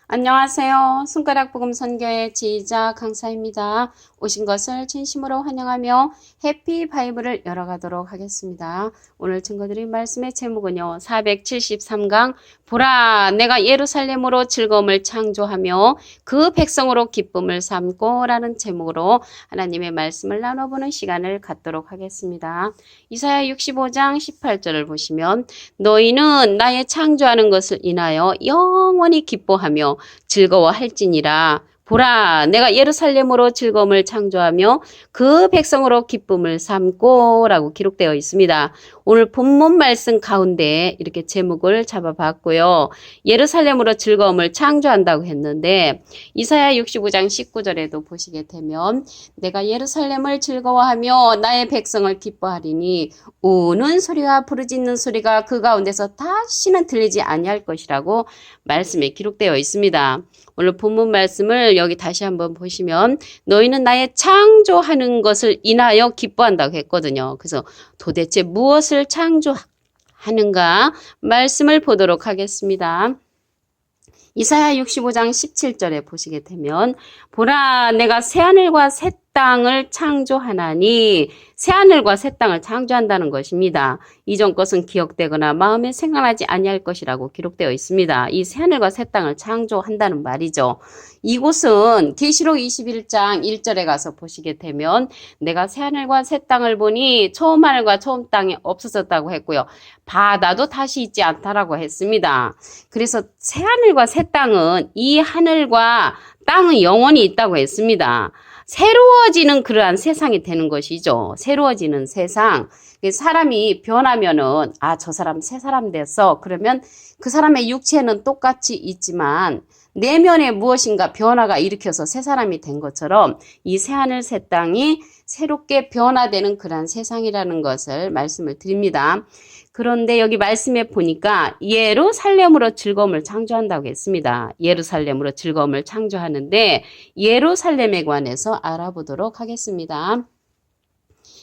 안녕하세요. 손가락 복음 선교의 지휘자 강사입니다. 오신 것을 진심으로 환영하며 해피 바이블을 열어가도록 하겠습니다. 오늘 증거드린 말씀의 제목은요. 473강 보라 내가 예루살렘으로 즐거움을 창조하며 그 백성으로 기쁨을 삼고 라는 제목으로 하나님의 말씀을 나눠보는 시간을 갖도록 하겠습니다. 이사야 65장 18절을 보시면 너희는 나의 창조하는 것을 인하여 영원히 기뻐하며 즐거워할지니라. 보라 내가 예루살렘으로 즐거움을 창조하며 그 백성으로 기쁨을 삼고 라고 기록되어 있습니다. 오늘 본문 말씀 가운데 이렇게 제목을 잡아봤고요. 예루살렘으로 즐거움을 창조한다고 했는데 이사야 65장 19절에도 보시게 되면 내가 예루살렘을 즐거워하며 나의 백성을 기뻐하리니 우는 소리와 부르짖는 소리가 그 가운데서 다시는 들리지 아니할 것이라고 말씀에 기록되어 있습니다. 오늘 본문 말씀을 여기 다시 한번 보시면 너희는 나의 창조하는 것을 인하여 기뻐한다고 했거든요. 그래서 도대체 무엇을 창조하는가 말씀을 보도록 하겠습니다. 이사야 65장 17절에 보시게 되면 보라 내가 새하늘과 새 땅을 창조하나니 새하늘과 새 땅을 창조한다는 것입니다. 이전 것은 기억되거나 마음에 생각나지 아니할 것이라고 기록되어 있습니다. 이 새하늘과 새 땅을 창조한다는 말이죠. 이곳은 계시록 21장 1절에 가서 보시게 되면 내가 새하늘과 새 땅을 보니 처음 하늘과 처음 땅이 없어졌다고 했고요. 바다도 다시 있지 않다라고 했습니다. 그래서 새하늘과 새 땅은 이 하늘과 땅은 영원히 있다고 했습니다. 새로워지는 그러한 세상이 되는 것이죠. 새로워지는 세상. 사람이 변하면은 저 사람 새 사람 됐어. 그러면 그 사람의 육체는 똑같이 있지만 내면에 무엇인가 변화가 일으켜서 새 사람이 된 것처럼 이 새하늘 새 땅이 새롭게 변화되는 그러한 세상이라는 것을 말씀을 드립니다. 그런데 여기 말씀에 보니까 예루살렘으로 즐거움을 창조한다고 했습니다. 예루살렘으로 즐거움을 창조하는데 예루살렘에 관해서 알아보도록 하겠습니다.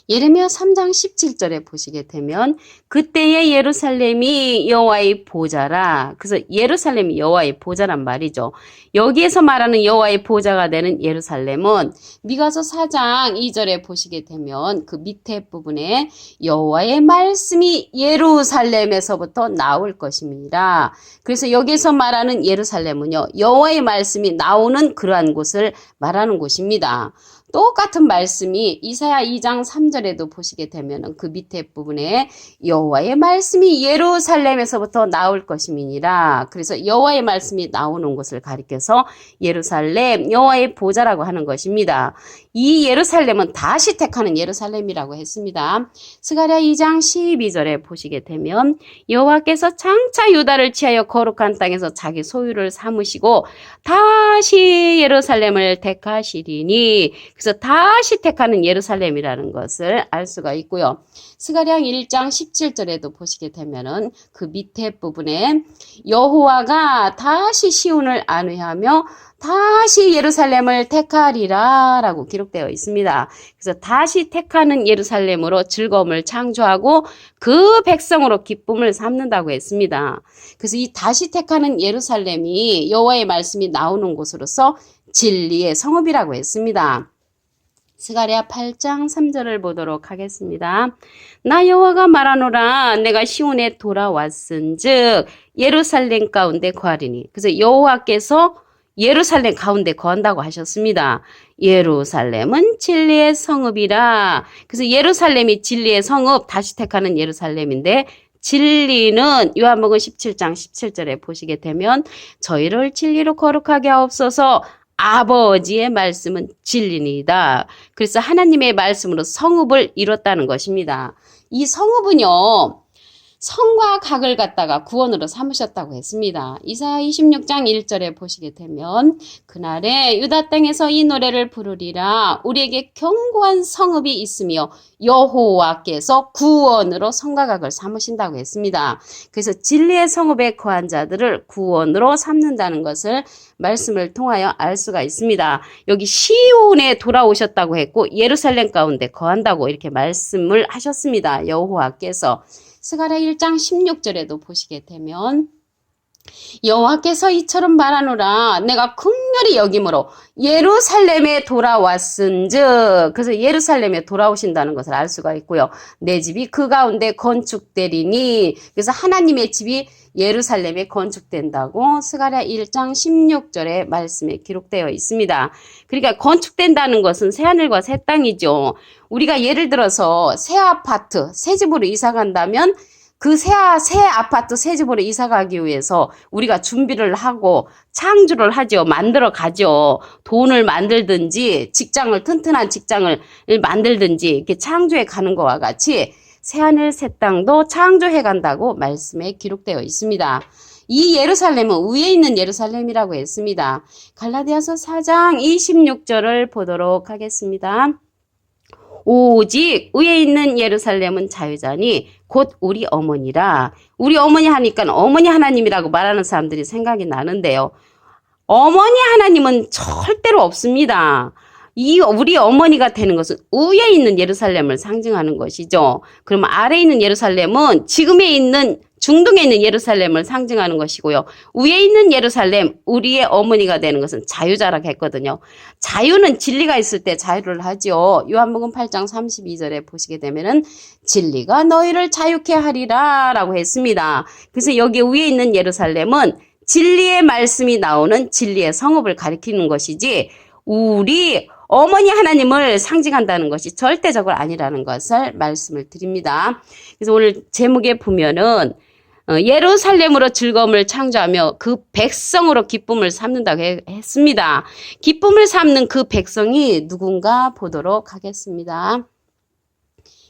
예레미야 3장 17절에 보시게 되면 그때의 예루살렘이 여호와의 보좌라. 그래서 예루살렘이 여호와의 보좌란 말이죠. 여기에서 말하는 여호와의 보좌가 되는 예루살렘은 미가서 4장 2절에 보시게 되면 그 밑에 부분에 여호와의 말씀이 예루살렘에서부터 나올 것입니다. 그래서 여기에서 말하는 예루살렘은요. 여호와의 말씀이 나오는 그러한 곳을 말하는 곳입니다. 똑같은 말씀이 이사야 2장 3절에도 보시게 되면 그 밑에 부분에 여호와의 말씀이 예루살렘에서부터 나올 것임이니라. 그래서 여호와의 말씀이 나오는 곳을 가리켜서 예루살렘, 여호와의 보좌라고 하는 것입니다. 이 예루살렘은 다시 택하는 예루살렘이라고 했습니다. 스가랴 2장 12절에 보시게 되면 여호와께서 장차 유다를 취하여 거룩한 땅에서 자기 소유를 삼으시고 다시 예루살렘을 택하시리니 그래서 다시 택하는 예루살렘이라는 것을 알 수가 있고요. 스가랴 1장 17절에도 보시게 되면은 그 밑에 부분에 여호와가 다시 시온을 안위하며 다시 예루살렘을 택하리라 라고 기록되어 있습니다. 그래서 다시 택하는 예루살렘으로 즐거움을 창조하고 그 백성으로 기쁨을 삼는다고 했습니다. 그래서 이 다시 택하는 예루살렘이 여호와의 말씀이 나오는 곳으로서 진리의 성읍이라고 했습니다. 스가랴 8장 3절을 보도록 하겠습니다. 나 여호와가 말하노라 내가 시온에 돌아왔은즉 예루살렘 가운데 거하리니. 그래서 여호와께서 예루살렘 가운데 거한다고 하셨습니다. 예루살렘은 진리의 성읍이라. 그래서 예루살렘이 진리의 성읍, 다시 택하는 예루살렘인데 진리는 요한복음 17장 17절에 보시게 되면 저희를 진리로 거룩하게 하옵소서 아버지의 말씀은 진리니이다. 그래서 하나님의 말씀으로 성읍을 이뤘다는 것입니다. 이 성읍은요. 성과 각을 갖다가 구원으로 삼으셨다고 했습니다. 이사야 26장 1절에 보시게 되면 그날에 유다 땅에서 이 노래를 부르리라. 우리에게 견고한 성읍이 있으며 여호와께서 구원으로 성과 각을 삼으신다고 했습니다. 그래서 진리의 성읍에 거한 자들을 구원으로 삼는다는 것을 말씀을 통하여 알 수가 있습니다. 여기 시온에 돌아오셨다고 했고 예루살렘 가운데 거한다고 이렇게 말씀을 하셨습니다. 여호와께서. 스가랴 1장 16절에도 보시게 되면 여호와께서 이처럼 말하노라. 내가 긍휼히 여김으로 예루살렘에 돌아왔은즉. 그래서 예루살렘에 돌아오신다는 것을 알 수가 있고요. 내 집이 그 가운데 건축되리니. 그래서 하나님의 집이 예루살렘에 건축된다고 스가랴 1장 16절의 말씀에 기록되어 있습니다. 그러니까 건축된다는 것은 새하늘과 새 땅이죠. 우리가 예를 들어서 새 아파트, 새 집으로 이사 간다면 그 새 아파트, 새 집으로 이사 가기 위해서 우리가 준비를 하고 창조를 하죠. 만들어 가죠. 돈을 만들든지 튼튼한 직장을 만들든지 이렇게 창조해 가는 것과 같이 새하늘 새 땅도 창조해 간다고 말씀에 기록되어 있습니다. 이 예루살렘은 위에 있는 예루살렘이라고 했습니다. 갈라디아서 4장 26절을 보도록 하겠습니다. 오직 위에 있는 예루살렘은 자유자니 곧 우리 어머니라. 우리 어머니 하니까 어머니 하나님이라고 말하는 사람들이 생각이 나는데요. 어머니 하나님은 절대로 없습니다. 우리 어머니가 되는 것은 위에 있는 예루살렘을 상징하는 것이죠. 그럼 아래에 있는 예루살렘은 지금에 있는 중동에 있는 예루살렘을 상징하는 것이고요. 위에 있는 예루살렘, 우리의 어머니가 되는 것은 자유자라고 했거든요. 자유는 진리가 있을 때 자유를 하죠. 요한복음 8장 32절에 보시게 되면은 진리가 너희를 자유케 하리라 라고 했습니다. 그래서 여기 위에 있는 예루살렘은 진리의 말씀이 나오는 진리의 성읍을 가리키는 것이지 우리 어머니 하나님을 상징한다는 것이 절대적으로 아니라는 것을 말씀을 드립니다. 그래서 오늘 제목에 보면은 예루살렘으로 즐거움을 창조하며 그 백성으로 기쁨을 삼는다고 했습니다. 기쁨을 삼는 그 백성이 누군가 보도록 하겠습니다.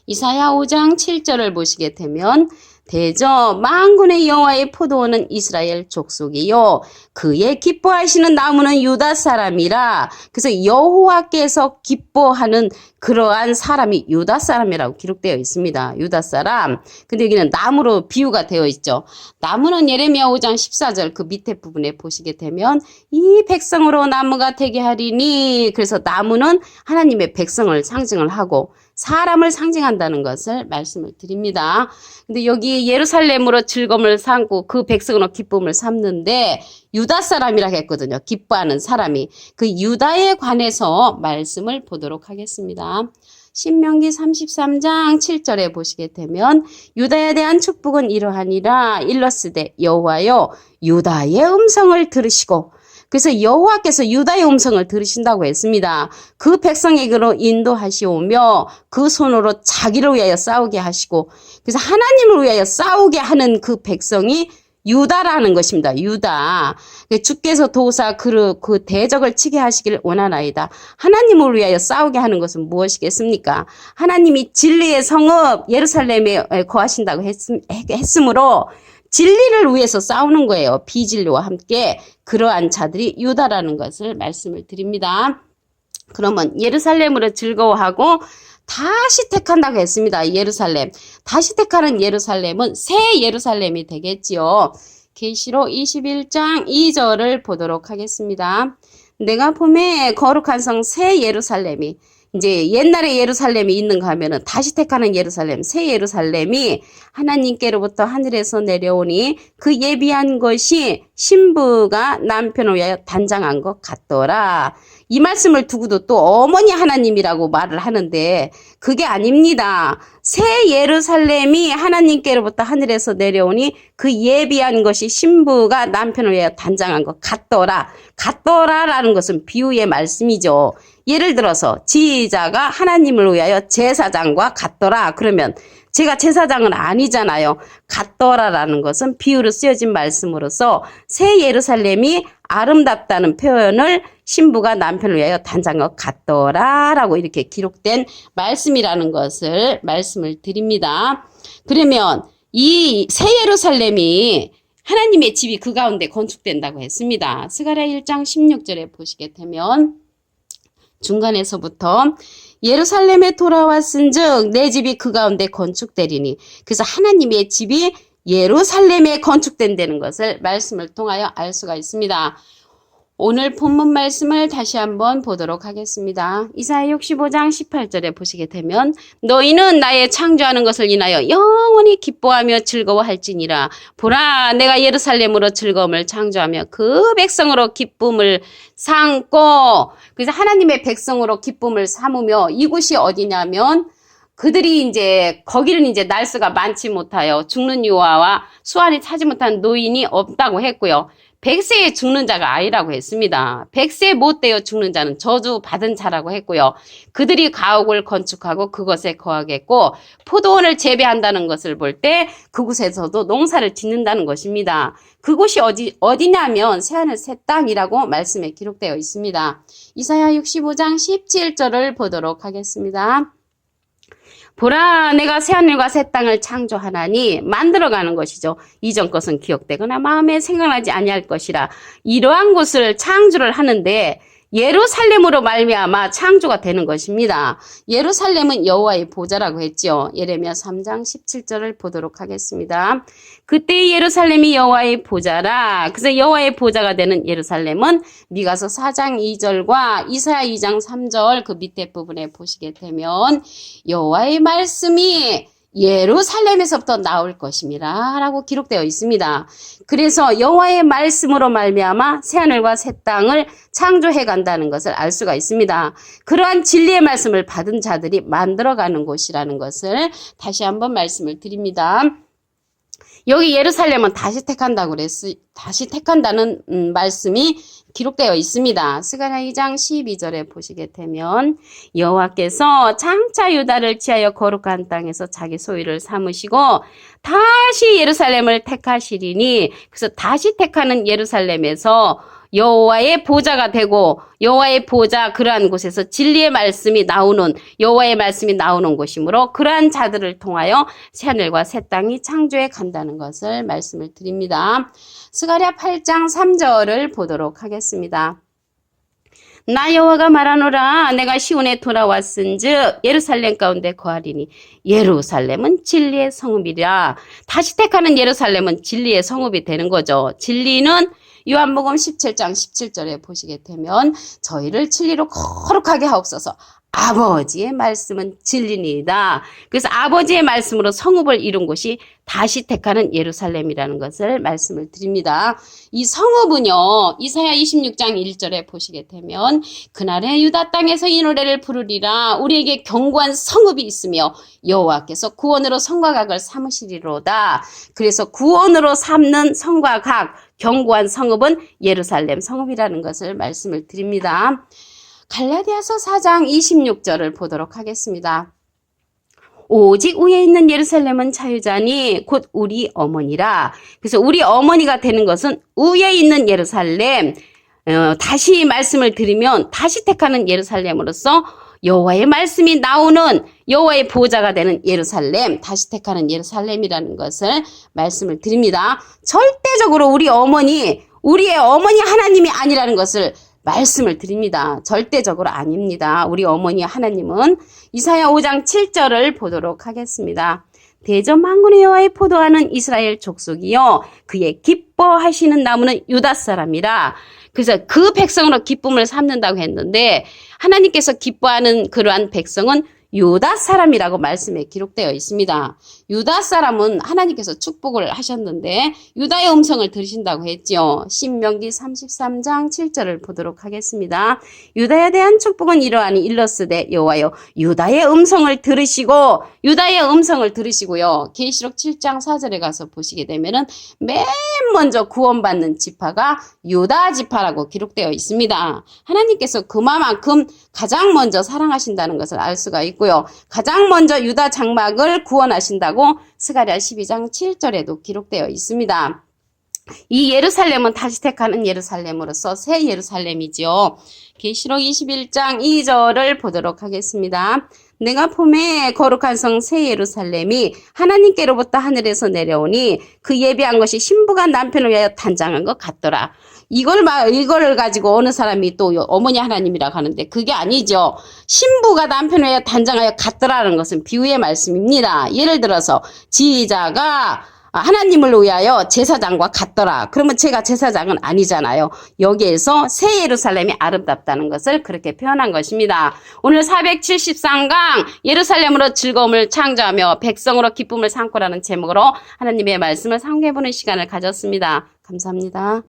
이사야 5장 7절을 보시게 되면 대저 만군의 여호와의 포도원은 이스라엘 족속이요 그의 기뻐하시는 나무는 유다 사람이라. 그래서 여호와께서 기뻐하는 그러한 사람이 유다 사람이라고 기록되어 있습니다. 유다 사람. 근데 여기는 나무로 비유가 되어 있죠. 나무는 예레미야 5장 14절 그 밑에 부분에 보시게 되면 이 백성으로 나무가 되게 하리니. 그래서 나무는 하나님의 백성을 상징을 하고 사람을 상징한다는 것을 말씀을 드립니다. 근데 여기 예루살렘으로 즐거움을 삼고 그 백성으로 기쁨을 삼는데 유다 사람이라고 했거든요. 기뻐하는 사람이. 그 유다에 관해서 말씀을 보도록 하겠습니다. 신명기 33장 7절에 보시게 되면 유다에 대한 축복은 이러하니라. 일러스되 여호와여 유다의 음성을 들으시고. 그래서 여호와께서 유다의 음성을 들으신다고 했습니다. 그 백성에게로 인도하시오며 그 손으로 자기를 위하여 싸우게 하시고 그래서 하나님을 위하여 싸우게 하는 그 백성이 유다라는 것입니다. 유다. 주께서 도사 그 대적을 치게 하시기를 원하나이다. 하나님을 위하여 싸우게 하는 것은 무엇이겠습니까? 하나님이 진리의 성읍 예루살렘에 거하신다고 했으므로 진리를 위해서 싸우는 거예요. 비진리와 함께 그러한 자들이 유다라는 것을 말씀을 드립니다. 그러면 예루살렘으로 즐거워하고 다시 택한다고 했습니다. 예루살렘. 다시 택하는 예루살렘은 새 예루살렘이 되겠지요. 계시록 21장 2절을 보도록 하겠습니다. 내가 봄에 거룩한 성 새 예루살렘이 이제 옛날에 예루살렘이 있는가 하면은 다시 택하는 예루살렘, 새 예루살렘이 하나님께로부터 하늘에서 내려오니 그 예비한 것이 신부가 남편을 위하여 단장한 것 같더라. 이 말씀을 두고도 또 어머니 하나님이라고 말을 하는데 그게 아닙니다. 새 예루살렘이 하나님께로부터 하늘에서 내려오니 그 예비한 것이 신부가 남편을 위하여 단장한 것 같더라. 같더라라는 것은 비유의 말씀이죠. 예를 들어서 지휘자가 하나님을 위하여 제사장과 같더라. 그러면 제가 제사장은 아니잖아요. 같더라라는 것은 비유로 쓰여진 말씀으로서 새 예루살렘이 아름답다는 표현을 신부가 남편을 위하여 단장한 것 같더라라고 이렇게 기록된 말씀이라는 것을 말씀을 드립니다. 그러면 이 새 예루살렘이 하나님의 집이 그 가운데 건축된다고 했습니다. 스가랴 1장 16절에 보시게 되면 중간에서부터 예루살렘에 돌아왔은즉 내 집이 그 가운데 건축되리니. 그래서 하나님의 집이 예루살렘에 건축된다는 것을 말씀을 통하여 알 수가 있습니다. 오늘 본문 말씀을 다시 한번 보도록 하겠습니다. 이사야 65장 18절에 보시게 되면 너희는 나의 창조하는 것을 인하여 영원히 기뻐하며 즐거워할지니라. 보라 내가 예루살렘으로 즐거움을 창조하며 그 백성으로 기쁨을 삼고, 그래서 하나님의 백성으로 기쁨을 삼으며, 이곳이 어디냐면 그들이 거기는 날수가 많지 못하여 죽는 유아와 수완이 차지 못한 노인이 없다고 했고요. 100세에 죽는 자가 아니라고 했습니다. 100세 못 되어 죽는 자는 저주 받은 자라고 했고요. 그들이 가옥을 건축하고 그것에 거하겠고, 포도원을 재배한다는 것을 볼 때 그곳에서도 농사를 짓는다는 것입니다. 그곳이 어디냐면 새하늘 새 땅이라고 말씀에 기록되어 있습니다. 이사야 65장 17절을 보도록 하겠습니다. 보라 내가 새하늘과 새 땅을 창조하나니, 만들어가는 것이죠. 이전 것은 기억되거나 마음에 생각나지 아니할 것이라. 이러한 곳을 창조를 하는데 예루살렘으로 말미암아 창조가 되는 것입니다. 예루살렘은 여호와의 보좌라고 했죠. 예레미야 3장 17절을 보도록 하겠습니다. 그때 예루살렘이 여호와의 보좌라. 그래서 여호와의 보좌가 되는 예루살렘은 미가서 4장 2절과 이사야 2장 3절 그 밑에 부분에 보시게 되면 여호와의 말씀이 예루살렘에서부터 나올 것임이라 라고 기록되어 있습니다. 그래서 여호와의 말씀으로 말미암아 새하늘과 새 땅을 창조해 간다는 것을 알 수가 있습니다. 그러한 진리의 말씀을 받은 자들이 만들어가는 곳이라는 것을 다시 한번 말씀을 드립니다. 여기 예루살렘은 다시 택한다는 말씀이 기록되어 있습니다. 스가랴 2장 12절에 보시게 되면 여호와께서 장차 유다를 취하여 거룩한 땅에서 자기 소유를 삼으시고 다시 예루살렘을 택하시리니, 그래서 다시 택하는 예루살렘에서 여호와의 보좌가 되고, 여호와의 보좌 그러한 곳에서 진리의 말씀이 나오는, 여호와의 말씀이 나오는 곳이므로 그러한 자들을 통하여 새하늘과 새 땅이 창조해 간다는 것을 말씀을 드립니다. 스가랴 8장 3절을 보도록 하겠습니다. 나 여호와가 말하노라. 내가 시온에 돌아왔은즉 예루살렘 가운데 거하리니 예루살렘은 진리의 성읍이라. 다시 택하는 예루살렘은 진리의 성읍이 되는 거죠. 진리는 요한복음 17장 17절에 보시게 되면 저희를 진리로 거룩하게 하옵소서. 아버지의 말씀은 진리니이다. 그래서 아버지의 말씀으로 성읍을 이룬 곳이 다시 택하는 예루살렘이라는 것을 말씀을 드립니다. 이 성읍은요, 이사야 26장 1절에 보시게 되면 그날에 유다 땅에서 이 노래를 부르리라. 우리에게 견고한 성읍이 있으며 여호와께서 구원으로 성과 각을 삼으시리로다. 그래서 구원으로 삼는 성과 각, 견고한 성읍은 예루살렘 성읍이라는 것을 말씀을 드립니다. 갈라디아서 4장 26절을 보도록 하겠습니다. 오직 위에 있는 예루살렘은 자유자니 곧 우리 어머니라. 그래서 우리 어머니가 되는 것은 위에 있는 예루살렘, 다시 말씀을 드리면 다시 택하는 예루살렘으로서 여호와의 말씀이 나오는 여호와의 보좌가 되는 예루살렘, 다시 택하는 예루살렘이라는 것을 말씀을 드립니다. 절대적으로 우리의 어머니 하나님이 아니라는 것을 말씀을 드립니다. 절대적으로 아닙니다. 우리 어머니 하나님은 이사야 5장 7절을 보도록 하겠습니다. 대저 만군의 여호와의 포도하는 이스라엘 족속이요 그의 기뻐하시는 나무는 유다 사람이라. 그래서 그 백성으로 기쁨을 삼는다고 했는데 하나님께서 기뻐하는 그러한 백성은 유다 사람이라고 말씀에 기록되어 있습니다. 유다 사람은 하나님께서 축복을 하셨는데 유다의 음성을 들으신다고 했죠. 신명기 33장 7절을 보도록 하겠습니다. 유다에 대한 축복은 이러하니 일러스되 여호와여 유다의 음성을 들으시고요. 계시록 7장 4절에 가서 보시게 되면은 맨 먼저 구원받는 지파가 유다 지파라고 기록되어 있습니다. 하나님께서 그만큼 가장 먼저 사랑하신다는 것을 알 수가 있고요. 가장 먼저 유다 장막을 구원하신다고 스가랴 12장 7절에도 기록되어 있습니다. 이 예루살렘은 다시 택하는 예루살렘으로서 새 예루살렘이지요. 계시록 21장 2절을 보도록 하겠습니다. 내가 봄에 거룩한 성 새 예루살렘이 하나님께로부터 하늘에서 내려오니 그 예비한 것이 신부가 남편을 위하여 단장한 것 같더라. 이걸 가지고 어느 사람이 또 어머니 하나님이라고 하는데 그게 아니죠. 신부가 남편을 위하여 단장하여 같더라는 것은 비유의 말씀입니다. 예를 들어서 지자가 하나님을 위하여 제사장과 같더라. 그러면 제가 제사장은 아니잖아요. 여기에서 새 예루살렘이 아름답다는 것을 그렇게 표현한 것입니다. 오늘 473강 예루살렘으로 즐거움을 창조하며 백성으로 기쁨을 삼고라는 제목으로 하나님의 말씀을 상고해보는 시간을 가졌습니다. 감사합니다.